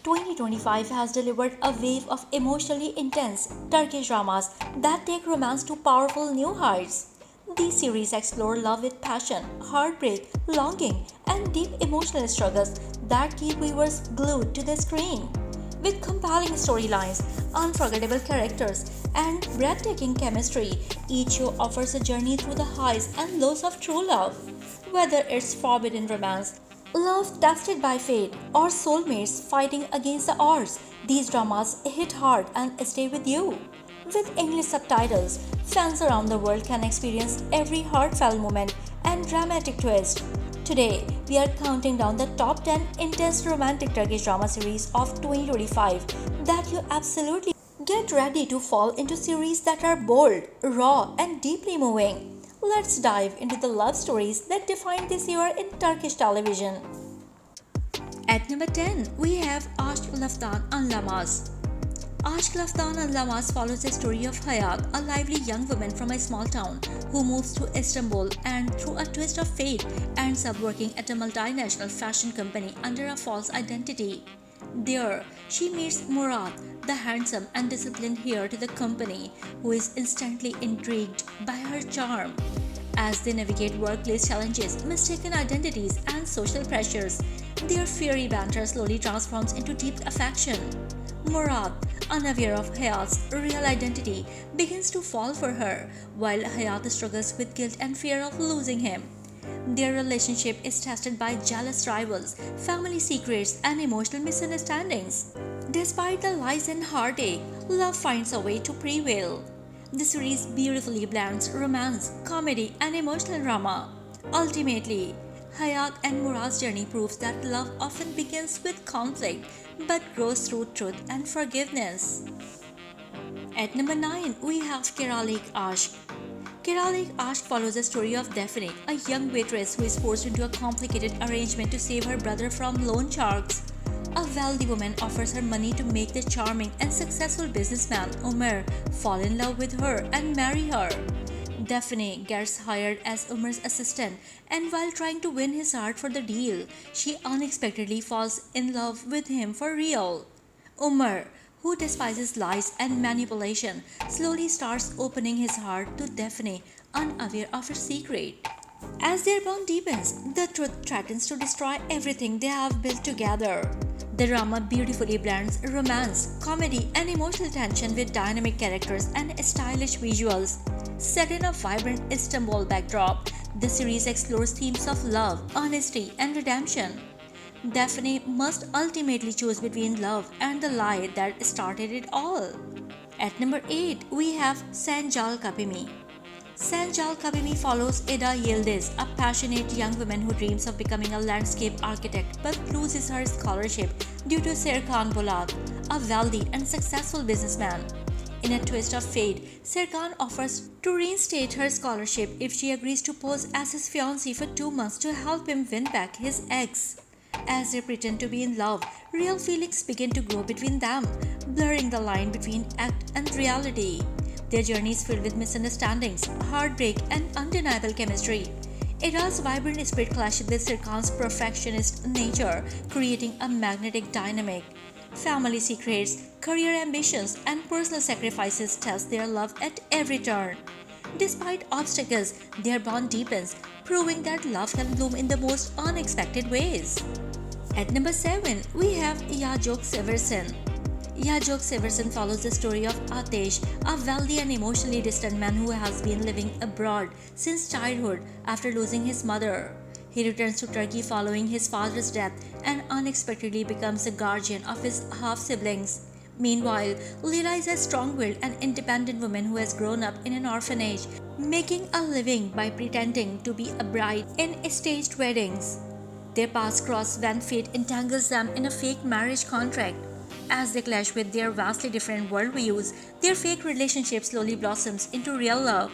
2025 has delivered a wave of emotionally intense Turkish dramas that take romance to powerful new heights. These series explore love with passion, heartbreak, longing, and deep emotional struggles that keep viewers glued to the screen. With compelling storylines, unforgettable characters, and breathtaking chemistry, each show offers a journey through the highs and lows of true love. Whether it's forbidden romance, love tested by fate, or soulmates fighting against the odds, these dramas hit hard and stay with you. With English subtitles, fans around the world can experience every heartfelt moment and dramatic twist. Today, we are counting down the top 10 intense romantic Turkish drama series of 2025 that you absolutely get ready to fall into series that are bold, raw, and deeply moving. Let's dive into the love stories that define this year in Turkish television. At number 10, we have Aşk Laftan Anlamaz. Aşk Laftan Anlamaz follows the story of Hayat, a lively young woman from a small town who moves to Istanbul and, through a twist of fate, ends up working at a multinational fashion company under a false identity. There, she meets Murat, the handsome and disciplined heir to the company, who is instantly intrigued by her charm. As they navigate workplace challenges, mistaken identities, and social pressures, their fiery banter slowly transforms into deep affection. Murat, unaware of Hayat's real identity, begins to fall for her, while Hayat struggles with guilt and fear of losing him. Their relationship is tested by jealous rivals, family secrets, and emotional misunderstandings. Despite the lies and heartache, love finds a way to prevail. The series beautifully blends romance, comedy, and emotional drama. Ultimately, Hayat and Murat's journey proves that love often begins with conflict but grows through truth and forgiveness. At number 9, we have Kiralik Ash. Kiralik Ash follows the story of Daphne, a young waitress who is forced into a complicated arrangement to save her brother from loan sharks. A wealthy woman offers her money to make the charming and successful businessman Umar fall in love with her and marry her. Daphne gets hired as Umar's assistant, and while trying to win his heart for the deal, she unexpectedly falls in love with him for real. Umar, who despises lies and manipulation, slowly starts opening his heart to Daphne, unaware of her secret. As their bond deepens, the truth threatens to destroy everything they have built together. The drama beautifully blends romance, comedy, and emotional tension with dynamic characters and stylish visuals. Set in a vibrant Istanbul backdrop, the series explores themes of love, honesty, and redemption. Daphne must ultimately choose between love and the lie that started it all. At number 8, we have Sanjal Kapimi. Sanjal Kapimi follows Eda Yildiz, a passionate young woman who dreams of becoming a landscape architect but loses her scholarship due to Serkan Polat, a wealthy and successful businessman. In a twist of fate, Serkan offers to reinstate her scholarship if she agrees to pose as his fiancée for 2 months to help him win back his ex. As they pretend to be in love, real feelings begin to grow between them, blurring the line between act and reality. Their journey is filled with misunderstandings, heartbreak, and undeniable chemistry. Eda's vibrant spirit clashes with Serkan's perfectionist nature, creating a magnetic dynamic. Family secrets, career ambitions, and personal sacrifices test their love at every turn. Despite obstacles, their bond deepens, proving that love can bloom in the most unexpected ways. At number 7, we have Yajoke Severson. Yajoke Severson follows the story of Ateş, a wealthy and emotionally distant man who has been living abroad since childhood after losing his mother. He returns to Turkey following his father's death and unexpectedly becomes the guardian of his half-siblings. Meanwhile, Lila is a strong-willed and independent woman who has grown up in an orphanage, making a living by pretending to be a bride in staged weddings. Their paths cross when fate entangles them in a fake marriage contract. As they clash with their vastly different worldviews, their fake relationship slowly blossoms into real love.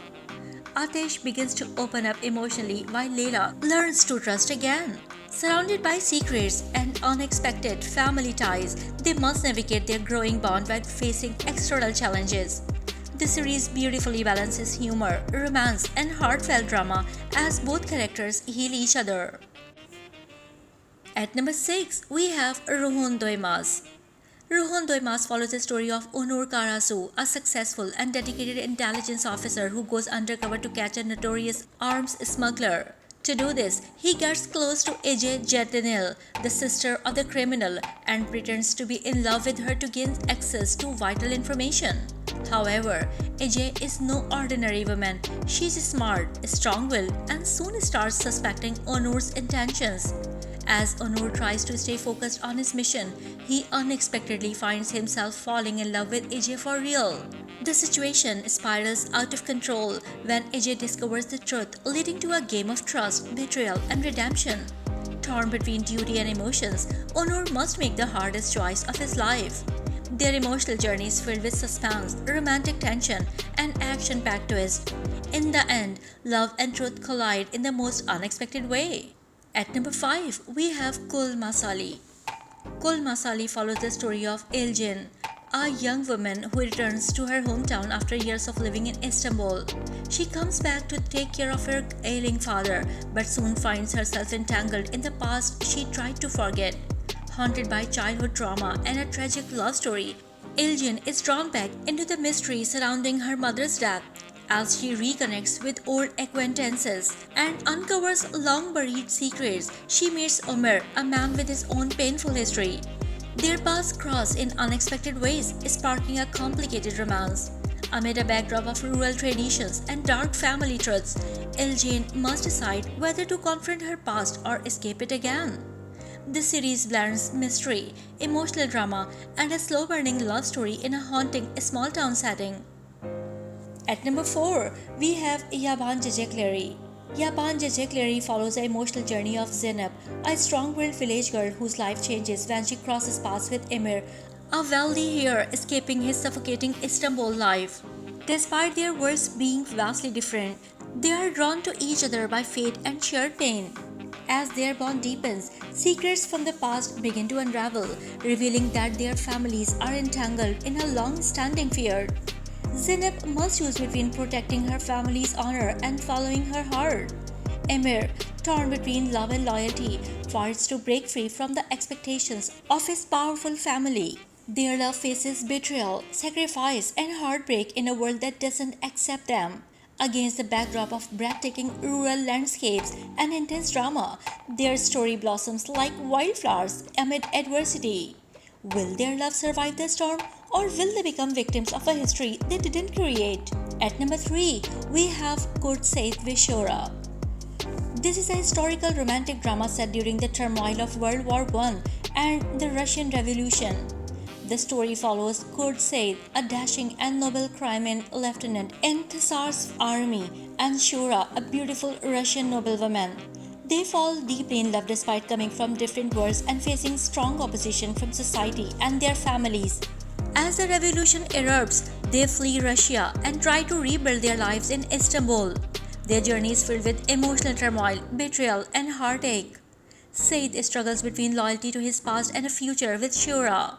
Ateş begins to open up emotionally while Leila learns to trust again. Surrounded by secrets and unexpected family ties, they must navigate their growing bond while facing external challenges. The series beautifully balances humor, romance, and heartfelt drama as both characters heal each other. At number 6, we have Rohan Doyas. Rohan Doyas follows the story of Onur Karasu, a successful and dedicated intelligence officer who goes undercover to catch a notorious arms smuggler. To do this, he gets close to Yajoke Severson, the sister of the criminal, and pretends to be in love with her to gain access to vital information. However, Yajoke is no ordinary woman. She's smart, strong-willed, and soon starts suspecting Onur's intentions. As Onur tries to stay focused on his mission, he unexpectedly finds himself falling in love with Yajoke for real. The situation spirals out of control when Yajoke discovers the truth, leading to a game of trust, betrayal, and redemption. Torn between duty and emotions, Onur must make the hardest choice of his life. Their emotional journey is filled with suspense, romantic tension, and action-packed twists. In the end, love and truth collide in the most unexpected way. At number 5, we have Kul Masali. Kul Masali follows the story of Alen, a young woman who returns to her hometown after years of living in Istanbul. She comes back to take care of her ailing father, but soon finds herself entangled in the past she tried to forget. Haunted by childhood trauma and a tragic love story, Alen is drawn back into the mystery surrounding her mother's death. As she reconnects with old acquaintances and uncovers long-buried secrets, she meets Omer, a man with his own painful history. Their paths cross in unexpected ways, sparking a complicated romance. Amid a backdrop of rural traditions and dark family truths, Alen must decide whether to confront her past or escape it again. This series blends mystery, emotional drama, and a slow-burning love story in a haunting small-town setting. At number 4, we have Yaban Jaklari. Yaban Jaklari follows the emotional journey of Zainab, a strong-willed village girl whose life changes when she crosses paths with Emir, a wealthy heir escaping his suffocating Istanbul life. Despite their worlds being vastly different, they are drawn to each other by fate and shared pain. As their bond deepens, secrets from the past begin to unravel, revealing that their families are entangled in a long-standing feud. Zainab must choose between protecting her family's honor and following her heart. Emir, torn between love and loyalty, fights to break free from the expectations of his powerful family. Their love faces betrayal, sacrifice, and heartbreak in a world that doesn't accept them. Against the backdrop of breathtaking rural landscapes and intense drama, their story blossoms like wildflowers amid adversity. Will their love survive the storm, or will they become victims of a history they didn't create? At number 3, we have Kul Masali. This is a historical romantic drama set during the turmoil of World War I and the Russian Revolution. The story follows Kul Masali, a dashing and noble crime lieutenant in Tsar's army, and Shura, a beautiful Russian noblewoman. They fall deeply in love despite coming from different worlds and facing strong opposition from society and their families. As the revolution erupts, they flee Russia and try to rebuild their lives in Istanbul. Their journey is filled with emotional turmoil, betrayal, and heartache. Said struggles between loyalty to his past and a future with Shura.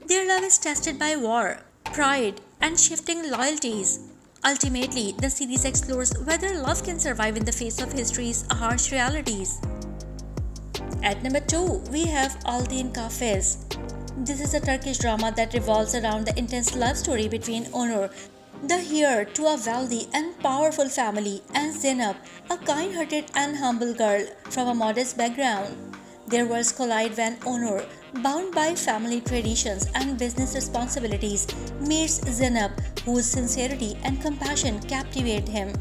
Their love is tested by war, pride, and shifting loyalties. Ultimately, the series explores whether love can survive in the face of history's harsh realities. At number 2, we have Alen Cafes. This is a Turkish drama that revolves around the intense love story between Onur, the heir to a wealthy and powerful family, and Zainab, a kind-hearted and humble girl from a modest background. Their worlds collide when Onur, bound by family traditions and business responsibilities, meets Zainab, whose sincerity and compassion captivate him.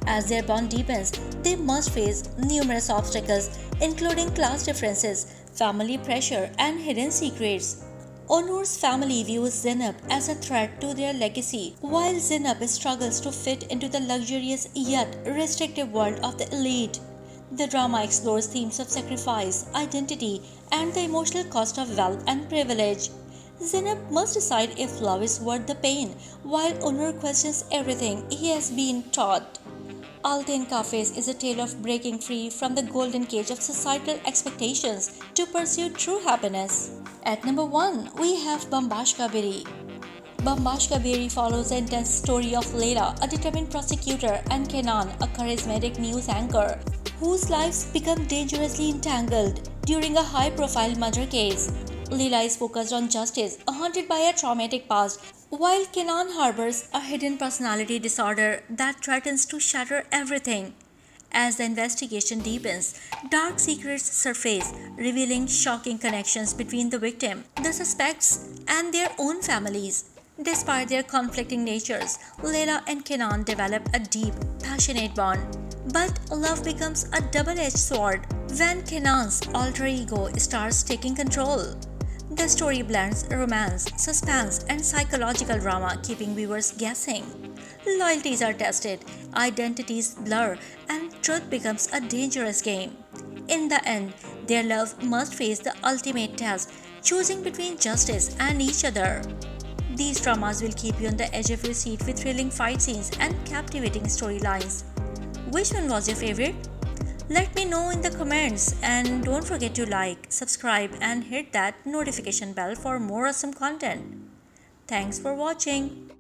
As their bond deepens, they must face numerous obstacles, including class differences, family pressure, and hidden secrets. Onur's family views Zainab as a threat to their legacy, while Zainab struggles to fit into the luxurious yet restrictive world of the elite. The drama explores themes of sacrifice, identity, and the emotional cost of wealth and privilege. Zainab must decide if love is worth the pain, while Onur questions everything he has been taught. Alen Cafes is a tale of breaking free from the golden cage of societal expectations to pursue true happiness. At number 1, we have Bambashka Biri. Bambashka Biri follows the intense story of Leila, a determined prosecutor, and Kenan, a charismatic news anchor, whose lives become dangerously entangled during a high-profile murder case. Leela is focused on justice, haunted by a traumatic past, while Kenan harbors a hidden personality disorder that threatens to shatter everything. As the investigation deepens, dark secrets surface, revealing shocking connections between the victim, the suspects, and their own families. Despite their conflicting natures, Leila and Kenan develop a deep, passionate bond. But love becomes a double edged sword when Kenan's alter ego starts taking control. The story blends romance, suspense, and psychological drama, keeping viewers guessing. Loyalties are tested, identities blur, and truth becomes a dangerous game. In the end, their love must face the ultimate test, choosing between justice and each other. These dramas will keep you on the edge of your seat with thrilling fight scenes and captivating storylines. Which one was your favorite? Let me know in the comments, and don't forget to like, subscribe, and hit that notification bell for more awesome content. Thanks for watching.